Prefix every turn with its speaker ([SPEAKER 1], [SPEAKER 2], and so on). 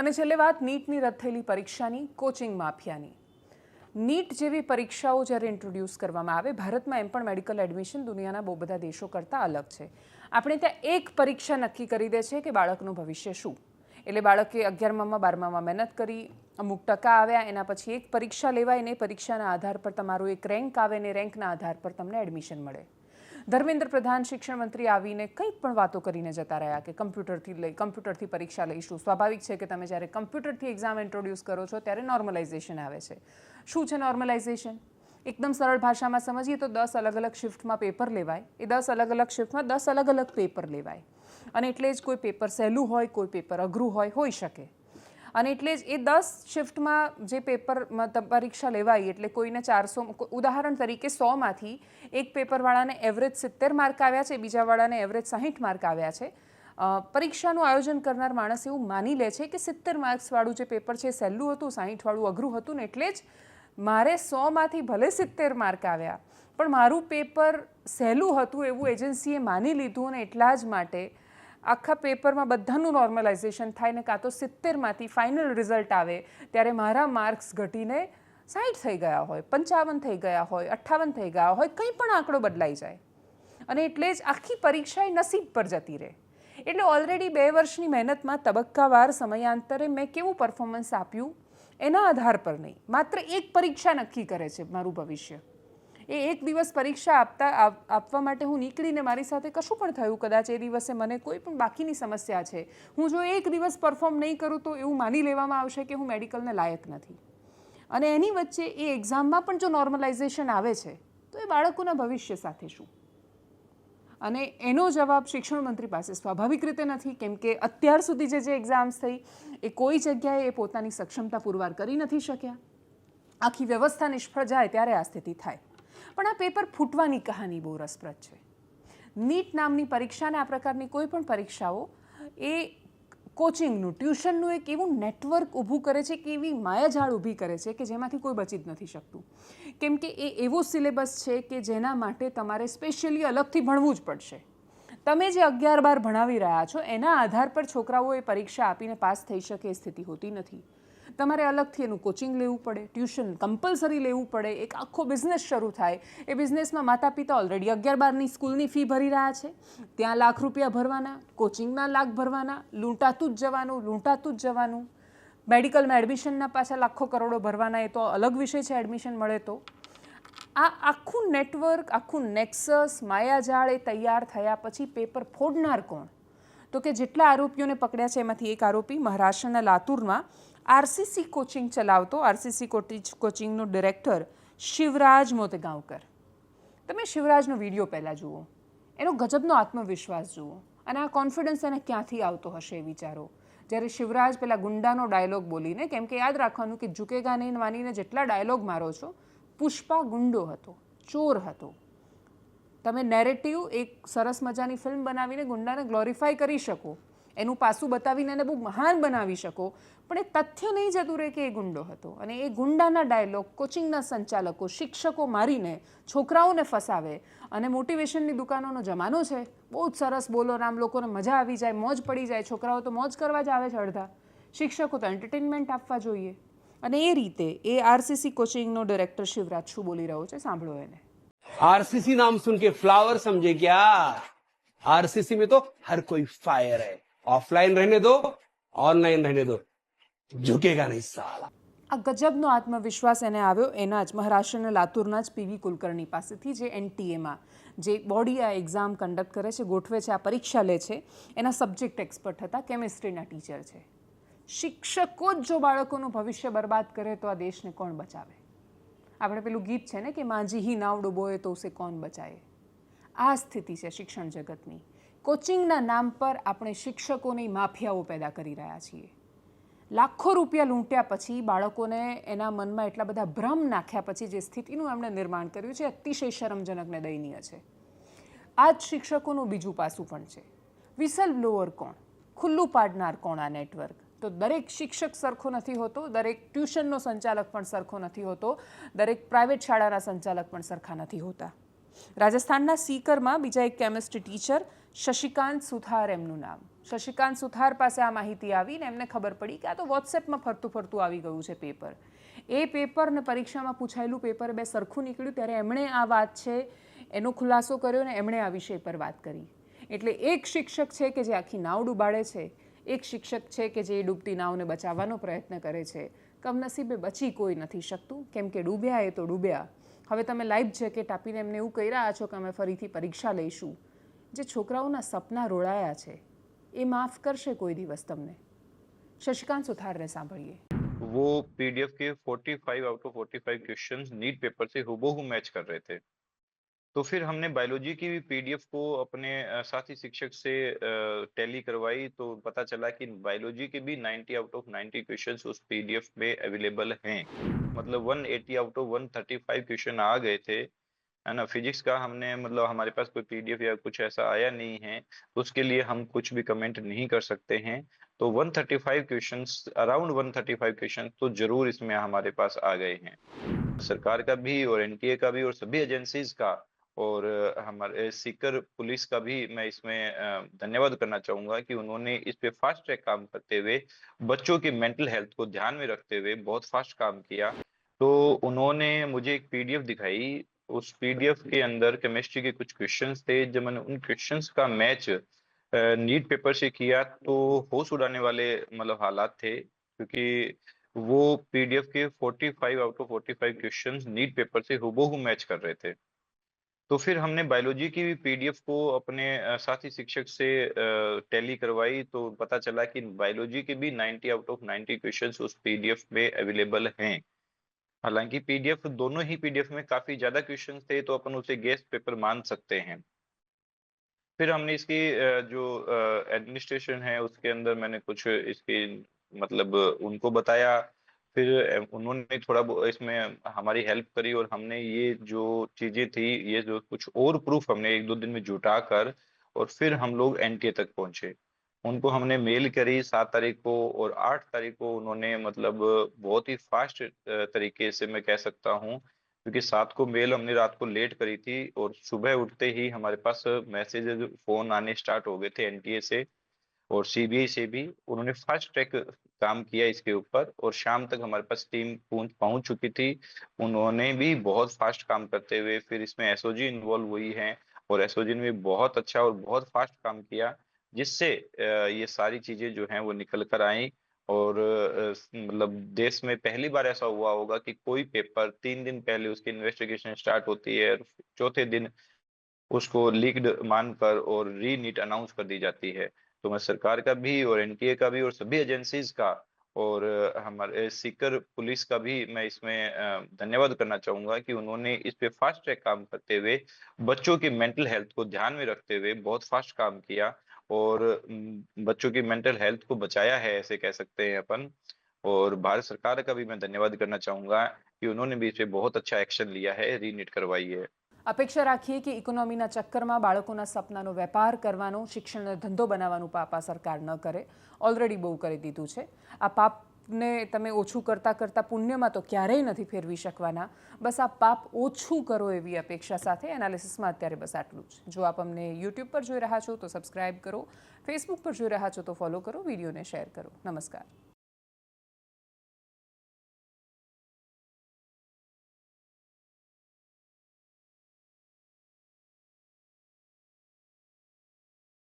[SPEAKER 1] અને છેલ્લે વાત નીટની રદ થયેલી પરીક્ષાની, કોચિંગ માફિયાની. નીટ જેવી પરીક્ષાઓ જ્યારે ઇન્ટ્રોડ્યુસ કરવામાં આવે, ભારતમાં એમ પણ મેડિકલ એડમિશન દુનિયાના બહુ બધા દેશો કરતાં અલગ છે. આપણે ત્યાં એક પરીક્ષા નક્કી કરી દે છે કે બાળકનું ભવિષ્ય શું. એટલે બાળકે 11મામાં 12મામાં મહેનત કરી, અમુક ટકા આવ્યા, એના પછી એક પરીક્ષા લેવાય ને પરીક્ષાના આધાર પર તમારું એક રેન્ક આવે ને રેન્કના આધાર પર તમને એડમિશન મળે. ધર્મેન્દ્ર પ્રધાન શિક્ષણ મંત્રી આવીને કંઈ પણ વાતો કરીને જતા રહ્યા કે કમ્પ્યુટરથી પરીક્ષા લઈશું. સ્વાભાવિક છે કે તમે જ્યારે કમ્પ્યુટરથી એક્ઝામ ઇન્ટ્રોડ્યુસ કરો છો ત્યારે નોર્મલાઇઝેશન આવે છે. શું છે નોર્મલાઇઝેશન? એકદમ સરળ ભાષામાં સમજીએ તો 10 અલગ અલગ શિફ્ટમાં પેપર લેવાય. એ 10 અલગ અલગ શિફ્ટમાં 10 અલગ અલગ પેપર લેવાય. અને એટલે જ કોઈ પેપર સહેલું હોય, કોઈ પેપર અઘરું હોઈ શકે. અને એટલે જ એ 10 શિફ્ટમાં જે પેપરમાં પરીક્ષા લેવાય એટલે કોઈને 400, ઉદાહરણ તરીકે 100માંથી એક પેપરવાળાને એવરેજ 70 માર્ક આવ્યા છે, બીજાવાળાને એવરેજ 60 માર્ક આવ્યા છે. પરીક્ષાનું આયોજન કરનાર માણસ એવું માની લે છે કે 70 માર્ક્સવાળું જે પેપર છે સહેલું હતું, 60વાળું અઘરું હતું ને એટલે જ મારે 100માંથી ભલે 70 માર્ક આવ્યા પણ મારું પેપર સહેલું હતું એવું એજન્સીએ માની લીધું અને એટલા જ માટે આખા પેપરમાં બધાનું નોર્મલાઇઝેશન થાય ને કાં તો 70માંથી ફાઇનલ રિઝલ્ટ આવે ત્યારે મારા માર્ક્સ ઘટીને 60 થઈ ગયા હોય, 55 થઈ ગયા હોય, 58 થઈ ગયા હોય, કંઈ પણ આંકડો બદલાઈ જાય. અને એટલે જ આખી પરીક્ષા એ નસીબ પર જતી રહે. એટલે ઓલરેડી 2 વર્ષની મહેનતમાં તબક્કાવાર સમયાંતરે મેં કેવું પરફોર્મન્સ આપ્યું એના આધાર પર નહીં, માત્ર એક પરીક્ષા નક્કી કરે છે મારું ભવિષ્ય. એ એક દિવસ પરીક્ષા આપવા માટે હું નીકળીને મારી સાથે કશું પણ થયું, કદાચ એ દિવસે મને કોઈ પણ બાકીની સમસ્યા છે, હું જો એક દિવસ પરફોર્મ નહીં કરું તો એવું માની લેવામાં આવશે કે હું મેડિકલને લાયક નથી. અને એની વચ્ચે એ એક્ઝામમાં પણ જો નોર્મલાઇઝેશન આવે છે તો એ બાળકોના ભવિષ્ય સાથે શું? અને એનો જવાબ શિક્ષણ મંત્રી પાસે સ્વાભાવિક રીતે નથી, કેમ કે અત્યાર સુધી જે એક્ઝામ્સ થઈ એ કોઈ જગ્યાએ એ પોતાની સક્ષમતા પુરવાર કરી નથી શક્યા. આખી વ્યવસ્થા નિષ્ફળ જાય ત્યારે આ સ્થિતિ થાય. પણ આ પેપર ફૂટવાની કહાની બહુ રસપ્રદ છે. નીટ નામની પરીક્ષાને આ પ્રકારની કોઈ પણ પરીક્ષાઓ એ કોચિંગનું, ટ્યુશનનું એક એવું નેટવર્ક ઊભું કરે છે કે એવી માયાજાળ ઊભી કરે છે કે જેમાંથી કોઈ બચી જ નથી શકતું. કેમ કે એ એવો સિલેબસ છે કે જેના માટે તમારે સ્પેશિયલી અલગથી ભણવું જ પડશે. તમે જે 11-12 ભણાવી રહ્યા છો એના આધાર પર છોકરાઓ એ પરીક્ષા આપીને પાસ થઈ શકે એ સ્થિતિ હોતી નથી. તમારે અલગથી એનું કોચિંગ લેવું પડે, ટ્યુશન કમ્પલસરી લેવું પડે, એક આખો બિઝનેસ શરૂ થાય. એ બિઝનેસમાં માતા પિતા ઓલરેડી 11-12ની સ્કૂલની ફી ભરી રહ્યા છે, ત્યાં લાખ રૂપિયા ભરવાના, કોચિંગના લાખ ભરવાના, લૂંટાતું જ જવાનું. મેડિકલમાં એડમિશનના પાછા લાખો કરોડો ભરવાના, એ તો અલગ વિષય છે એડમિશન મળે તો. આ આખું નેટવર્ક, આખું નેક્સસ, માયાજાળ એ તૈયાર થયા પછી પેપર ફોડનાર કોણ? તો કે જેટલા આરોપીઓને પકડ્યા છે એમાંથી એક આરોપી મહારાષ્ટ્રના લાતુરમાં આરસીસી કોચિંગ ચલાવતો, આરસીસી કોચિંગનો ડિરેક્ટર શિવરાજ મોતગાંવકર. તમે શિવરાજનો વિડીયો પહેલાં જુઓ, એનો ગજબનો આત્મવિશ્વાસ જુઓ અને આ કોન્ફિડન્સ એને ક્યાંથી આવતો હશે એ વિચારો. જ્યારે શિવરાજ પેલા ગુંડાનો ડાયલોગ બોલીને, કેમ કે યાદ રાખવાનું કે ઝુકેગા નહીં માનીને જેટલા ડાયલોગ મારો છો, પુષ્પા ગુંડો હતો, ચોર હતો. તમે નેરેટિવ એક સરસ મજાની ફિલ્મ બનાવીને ગુંડાને ગ્લોરીફાય કરી શકો, એનું પાસું બતાવીને એને બહુ મહાન બનાવી શકો, પણ એ તથ્ય નહીં જતું રહે કે એ ગુંડો હતો. અને એ ગુંડાના ડાયલોગ કોચિંગના સંચાલકો, શિક્ષકો મારીને છોકરાઓને ફસાવે. અને મોટિવેશનની દુકાનોનો જમાનો છે, બહુ જ સરસ બોલો, આમ લોકોને મજા આવી જાય, મોજ પડી જાય. છોકરાઓ તો મોજ કરવા જ આવે છે અડધા, શિક્ષકો તો એન્ટરટેનમેન્ટ આપવા જોઈએ. અને એ રીતે એ આરસીસી કોચિંગનો ડિરેક્ટર શિવરાજ શું બોલી રહ્યો છે સાંભળો એને.
[SPEAKER 2] आरसीसी नाम सुन के फ्लावर समझे क्या? आरसीसी में तो हर कोई फायर है. ऑफलाइन रहने दो, ऑनलाइन रहने दो, झुकेगा नहीं साला.
[SPEAKER 1] આ ગજબનો આત્મવિશ્વાસ એને આવ્યો એના જ મહારાષ્ટ્રના લાતુરના જ પીવી કુલકર્ણી પાસેથી, જે એનટીએમાં જે બોડી આ એક્ઝામ કન્ડક્ટ કરે છે, ગોઠવે છે, આ પરીક્ષા લે છે, એના સબ્જેક્ટ એક્સપર્ટ હતા, કેમિસ્ટ્રીના ટીચર છે. શિક્ષકો જ જો બાળકોનું ભવિષ્ય બરબાદ કરે તો આ દેશને કોણ બચાવે? આપણે પેલું ગીત છે ને કે માંજી હી નાવ ડૂબોએ તો ઉસે કોણ બચાવે. આ સ્થિતિ છે શિક્ષણ જગતની. કોચિંગના નામ પર આપણે શિક્ષકોની માફિયાઓ પેદા કરી રહ્યા છીએ. લાખો રૂપિયા લૂંટ્યા પછી, બાળકોને એના મનમાં એટલા બધા ભ્રમ નાખ્યા પછી જે સ્થિતિનું એમણે નિર્માણ કર્યું છે અતિશય શરમજનક ને દયનીય છે. આ જ શિક્ષકોનું બીજું પાસું પણ છે. વિસલ બ્લોઅર કોણ? ખુલ્લું પાડનાર કોણ આ નેટવર્ક? તો દરેક શિક્ષક સરખો નથી હોતો, દરેક ટ્યુશનનો સંચાલક પણ સરખો નથી હોતો, દરેક પ્રાઇવેટ શાળાના સંચાલક પણ સરખા નથી હોતા. રાજસ્થાનના સીકરમાં બીજા એક કેમિસ્ટ્રી ટીચર શશિકાંત સુથાર એમનું નામ. શશિકાંત સુથાર પાસે આ માહિતી આવી ને એમને ખબર પડી કે આ તો વોટ્સએપમાં ફરતું ફરતું આવી ગયું છે પેપર. એ પેપર ને પરીક્ષામાં પૂછાયેલું પેપર બે સરખું નીકળ્યું ત્યારે એમણે આ વાત છે એનો ખુલાસો કર્યો ને એમણે આ વિષય પર વાત કરી. એટલે એક શિક્ષક છે કે જે આખી નાવ ડૂબાડે છે, એક શિક્ષક છે કે જે ડૂબતી નાવને બચાવવાનો પ્રયત્ન કરે છે. કમનસીબે બચી કોઈ નથી શકતું, કેમ કે ડૂબ્યા એ તો ડૂબ્યા. હવે તમે લાઈફ જેકેટ આપીને એમને એવું કહી રહ્યા છો કે અમે ફરીથી પરીક્ષા લઈશું. જે છોકરાઓના સપના રોળાયા છે એ માફ કરશે કોઈ દિવસ તમને? શશિકાંત સુથારને સાંભળીએ.
[SPEAKER 3] वो पीडीएफ के 45 out of 45 questions NEET paper से हूबहू मैच कर रहे थे। तो फिर हमने बायोलॉजी की भी पीडीएफ को अपने साथी शिक्षक से टैली करवाई, तो पता चला कि बायोलॉजी के भी 90 आउट ऑफ 90 क्वेश्चंस उस पीडीएफ में अवेलेबल हैं। मतलब 180 आउट ऑफ 135 क्वेश्चन आ गए थे, है ना। फिजिक्स का हमने मतलब हमारे पास कोई पीडीएफ या कुछ ऐसा आया नहीं है, तो उसके लिए हम कुछ भी कमेंट नहीं कर सकते हैं। तो 135 क्वेश्चंस, अराउंड 135 क्वेश्चन तो जरूर इसमें हमारे पास आ गए हैं। सरकार का भी और एनटीए का भी और सभी एजेंसीज का और हमारे सीकर पुलिस का भी मैं इसमें धन्यवाद करना चाहूंगा कि उन्होंने इस पे फास्ट ट्रैक काम करते हुए बच्चों की मेंटल हेल्थ को ध्यान में रखते हुए बहुत फास्ट काम किया। तो उन्होंने मुझे एक पीडीएफ दिखाई, उस पीडीएफ के अंदर केमिस्ट्री के कुछ क्वेश्चंस थे। जब मैंने उन क्वेश्चंस का मैच नीट पेपर से किया तो होश उड़ाने वाले मतलब हालात थे, क्योंकि वो पीडीएफ के 45 out of 45 questions NEET paper से हूबहू मैच कर रहे थे। तो फिर हमने बायोलॉजी की भी पीडीएफ को अपने साथी शिक्षक से टैली करवाई, तो पता चला कि बायोलॉजी के भी 90 आउट ऑफ 90 क्वेश्चंस उस पीडीएफ में अवेलेबल हैं। हालांकि पीडीएफ दोनों ही पीडीएफ में काफी ज्यादा क्वेश्चंस थे, तो अपन उसे गेस्ट पेपर मान सकते हैं। फिर हमने इसकी जो एडमिनिस्ट्रेशन है उसके अंदर मैंने कुछ इसकी मतलब उनको बताया। फिर उन्होंने थोड़ा इसमें हमारी हेल्प करी और हमने ये जो चीजें थी, ये जो कुछ और प्रूफ हमने 1-2 दिन में जुटा कर और फिर हम लोग एनटीए तक पहुंचे। उनको हमने मेल करी 7 तारीख को और 8 तारीख को उन्होंने मतलब बहुत ही फास्ट तरीके से मैं कह सकता हूँ, क्योंकि 7 को मेल हमने रात को लेट करी थी और सुबह उठते ही हमारे पास मैसेजेस फोन आने स्टार्ट हो गए थे एनटीए से और सीबीआई से भी। उन्होंने फास्ट ट्रैक काम किया इसके ऊपर और शाम तक हमारे पास टीम पहुंच चुकी थी। उन्होंने भी बहुत फास्ट काम करते हुए फिर इसमें एसओजी इन्वॉल्व हुई है और एसओजी ने भी बहुत अच्छा और बहुत फास्ट काम किया, जिससे ये सारी चीजें जो हैं वो निकल कर आई। और मतलब देश में पहली बार ऐसा हुआ होगा कि कोई पेपर 3 दिन पहले उसकी इन्वेस्टिगेशन स्टार्ट होती है और चौथे दिन उसको लीक्ड मानकर और री नीट अनाउंस कर दी जाती है। तो मैं सरकार का भी और एनटीए का भी और सभी एजेंसीज का और हमारे सीकर पुलिस का भी मैं इसमें धन्यवाद करना चाहूंगा कि उन्होंने इस पे फास्ट ट्रैक काम करते हुए बच्चों की मेंटल हेल्थ को ध्यान में रखते हुए बहुत फास्ट काम किया और बच्चों की मेंटल हेल्थ को बचाया है, ऐसे कह सकते हैं अपन। और भारत सरकार का भी मैं धन्यवाद करना चाहूंगा कि उन्होंने भी इस पे बहुत अच्छा एक्शन लिया है, रीनीट करवाई है।
[SPEAKER 1] અપેક્ષા રાખીએ કે ઇકોનોમીના ચક્કરમાં બાળકોના સપનાનો વેપાર કરવાનો, શિક્ષણનો ધંધો બનાવવાનું પાપ આ સરકાર ન કરે. ઓલરેડી બહુ કરી દીધું છે. આ પાપને તમે ઓછું કરતાં કરતાં પુણ્યમાં તો ક્યારેય નથી ફેરવી શકવાના. બસ આ પાપ ઓછું કરો એવી અપેક્ષા સાથે એનાલિસિસમાં અત્યારે બસ આટલું જ. જો આપ અમને યુટ્યુબ પર જોઈ રહ્યા છો તો સબસ્ક્રાઇબ કરો, ફેસબુક પર જોઈ રહ્યા છો તો ફોલો કરો, વિડીયોને શેર કરો. નમસ્કાર.